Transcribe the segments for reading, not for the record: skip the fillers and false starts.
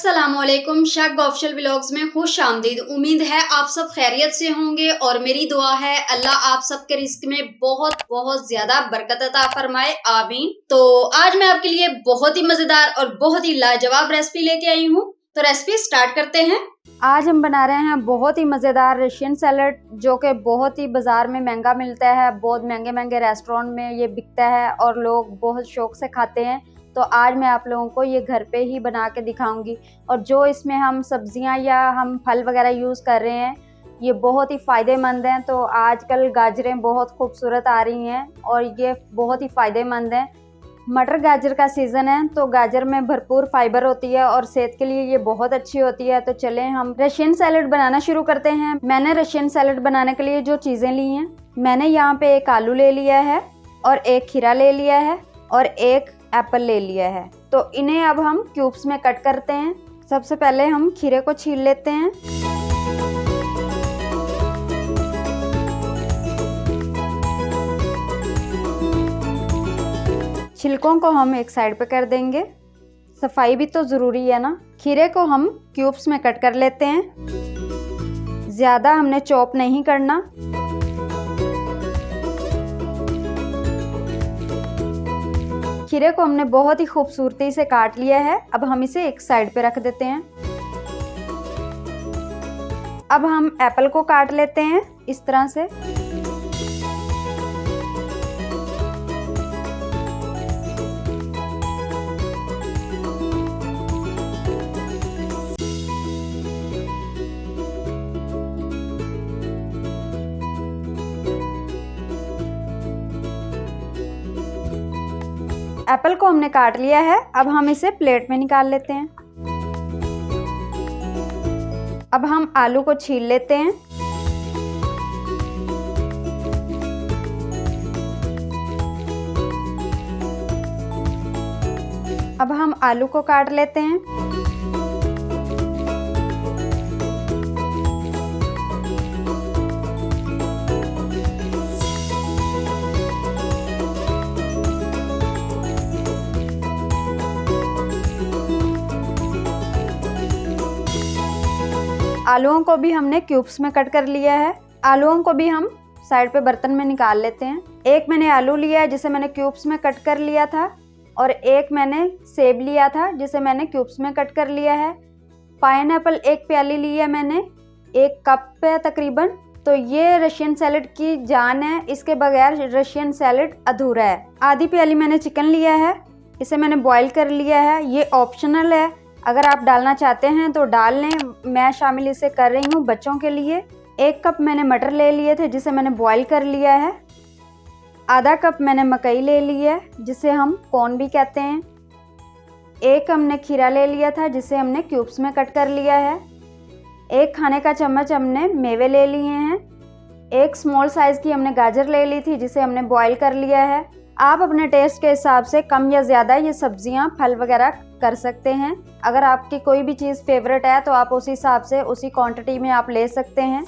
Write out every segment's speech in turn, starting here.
अस्सलामुअलैकुम। शक official vlogs में खुश आमदीद। उम्मीद है आप सब खैरियत से होंगे और मेरी दुआ है अल्लाह आप सबके रिस्क में बहुत बहुत ज्यादा बरकत अता फरमाए, आमीन। तो आज मैं आपके लिए बहुत ही मजेदार और बहुत ही लाजवाब रेसिपी लेके आई हूँ। तो रेसिपी स्टार्ट करते हैं। आज हम बना रहे हैं बहुत ही मजेदार रशियन सैलड, जो कि बहुत ही बाजार में महंगा मिलता है। बहुत महंगे महंगे रेस्टोरेंट में ये बिकता है और लोग बहुत शौक से खाते हैं। तो आज मैं आप लोगों को ये घर पे ही बना के दिखाऊंगी। और जो इसमें हम सब्जियां या हम फल वगैरह यूज़ कर रहे हैं ये बहुत ही फ़ायदेमंद हैं। तो आजकल गाजरें बहुत खूबसूरत आ रही हैं और ये बहुत ही फ़ायदेमंद हैं। मटर गाजर का सीज़न है तो गाजर में भरपूर फाइबर होती है और सेहत के लिए ये बहुत अच्छी होती है। तो चलें हम रशियन सैलड बनाना शुरू करते हैं। मैंने रशियन सैलड बनाने के लिए जो चीज़ें ली हैं, मैंने यहाँ पे एक आलू ले लिया है और एक खीरा ले लिया है और एक एप्पल ले लिया है। तो इन्हें अब हम क्यूब्स में कट करते हैं। सबसे पहले हम खीरे को छील लेते हैं। छिलकों को हम एक साइड पे कर देंगे, सफाई भी तो ज़रूरी है ना। खीरे को हम क्यूब्स में कट कर लेते हैं। ज़्यादा हमने चॉप नहीं करना। खीरे को हमने बहुत ही खूबसूरती से काट लिया है। अब हम इसे एक साइड पे रख देते हैं। अब हम एप्पल को काट लेते हैं इस तरह से। एप्पल को हमने काट लिया है। अब हम इसे प्लेट में निकाल लेते हैं। अब हम आलू को छील लेते हैं। अब हम आलू को काट लेते हैं। आलूओं को भी हमने क्यूब्स में कट कर लिया है। आलूओं को भी हम साइड पे बर्तन में निकाल लेते हैं। एक मैंने आलू लिया है जिसे मैंने क्यूब्स में कट कर लिया था और एक मैंने सेब लिया था जिसे मैंने क्यूब्स में कट कर लिया है। पाइनएप्पल एक प्याली ली है मैंने, 1 कप है तकरीबन। तो ये रशियन सैलड की जान है, इसके बगैर रशियन सैलड अधूरा है। आधी प्याली मैंने चिकन लिया है, इसे मैंने बॉईल कर लिया है। ये ऑप्शनल है, अगर आप डालना चाहते हैं तो डाल लें। मैं शामिल इसे कर रही हूँ बच्चों के लिए। 1 कप मैंने मटर ले लिए थे जिसे मैंने बॉईल कर लिया है। आधा कप मैंने मकई ले ली है जिसे हम कॉर्न भी कहते हैं। 1 हमने खीरा ले लिया था जिसे हमने क्यूब्स में कट कर लिया है। 1 खाने का चम्मच हमने मेवे ले लिए हैं। 1 स्मॉल साइज़ की हमने गाजर ले ली थी जिसे हमने बॉईल कर लिया है। आप अपने टेस्ट के हिसाब से कम या ज़्यादा ये सब्जियां फल वगैरह कर सकते हैं। अगर आपकी कोई भी चीज़ फेवरेट है तो आप उसी हिसाब से उसी क्वांटिटी में आप ले सकते हैं।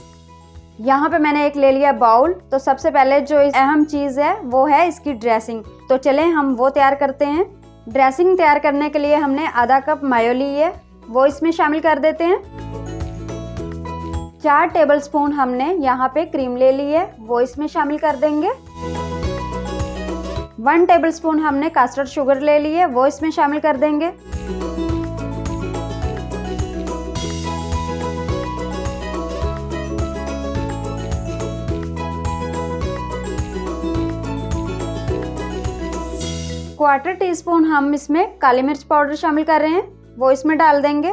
यहाँ पे मैंने एक ले लिया बाउल। तो सबसे पहले जो अहम चीज़ है वो है इसकी ड्रेसिंग। तो चलें हम वो तैयार करते हैं। ड्रेसिंग तैयार करने के लिए हमने आधा कप मायो ली है, वो इसमें शामिल कर देते हैं। 4 टेबलस्पून हमने यहाँ पे क्रीम ले ली है, वो इसमें शामिल कर देंगे। 1 टेबलस्पून हमने कस्टर्ड शुगर ले ली है, वो इसमें शामिल कर देंगे। क्वार्टर टीस्पून हम इसमें काली मिर्च पाउडर शामिल कर रहे हैं, वो इसमें डाल देंगे।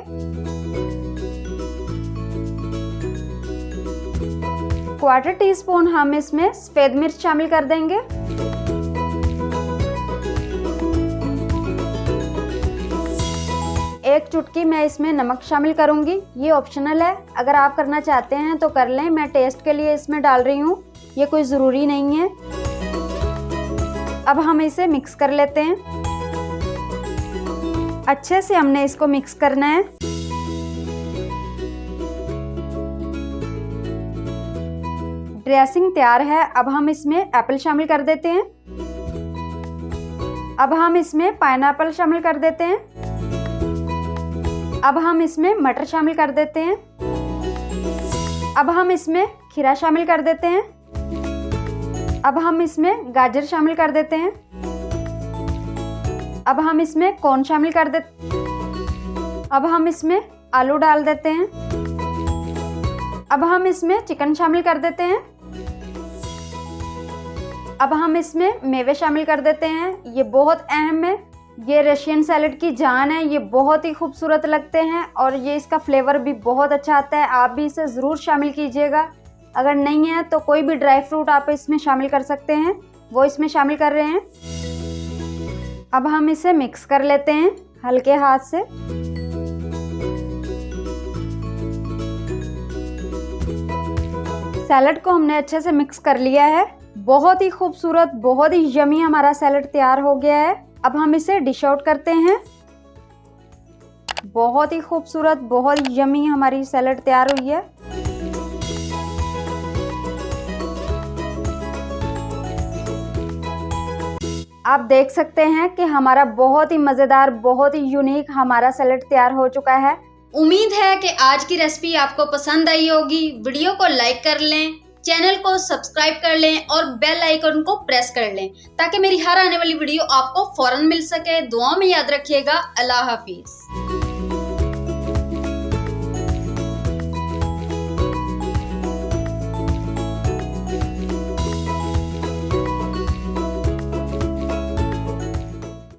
क्वार्टर टीस्पून हम इसमें सफ़ेद मिर्च शामिल कर देंगे। एक चुटकी मैं इसमें नमक शामिल करूंगी, ये ऑप्शनल है, अगर आप करना चाहते हैं तो कर लें। मैं टेस्ट के लिए इसमें डाल रही हूँ, ये कोई ज़रूरी नहीं है। अब हम इसे मिक्स कर लेते हैं। अच्छे से हमने इसको मिक्स करना है। ड्रेसिंग तैयार है। अब हम इसमें एप्पल शामिल कर देते हैं। अब हम इसमें पाइनएप्पल शामिल कर देते हैं। अब हम इसमें मटर शामिल कर देते हैं। अब हम इसमें खीरा शामिल कर देते हैं। अब हम इसमें गाजर शामिल कर देते हैं। अब हम इसमें कॉर्न शामिल कर देते। अब हम इसमें आलू डाल देते हैं। अब हम इसमें चिकन शामिल कर देते हैं। अब हम इसमें मेवे शामिल कर देते हैं। ये बहुत अहम है, ये रशियन सैलेड की जान है। ये बहुत ही खूबसूरत लगते हैं और ये इसका फ्लेवर भी बहुत अच्छा आता है। आप भी इसे ज़रूर शामिल कीजिएगा। अगर नहीं है तो कोई भी ड्राई फ्रूट आप इसमें शामिल कर सकते हैं, वो इसमें शामिल कर रहे हैं। अब हम इसे मिक्स कर लेते हैं हल्के हाथ से। सैलेड को हमने अच्छे से मिक्स कर लिया है। बहुत ही खूबसूरत, बहुत ही यमी हमारा सैलेड तैयार हो गया है। अब हम इसे डिश आउट करते हैं। बहुत ही खूबसूरत, बहुत ही यमी हमारी सैलेड तैयार हुई है। आप देख सकते हैं कि हमारा बहुत ही मज़ेदार, बहुत ही यूनिक हमारा सैलेड तैयार हो चुका है। उम्मीद है कि आज की रेसिपी आपको पसंद आई होगी। वीडियो को लाइक कर लें, चैनल को सब्सक्राइब कर लें और बेल आइकन को प्रेस कर लें ताकि मेरी हर आने वाली वीडियो आपको फौरन मिल सके। दुआ में याद रखिएगा। अल्लाह हाफिज।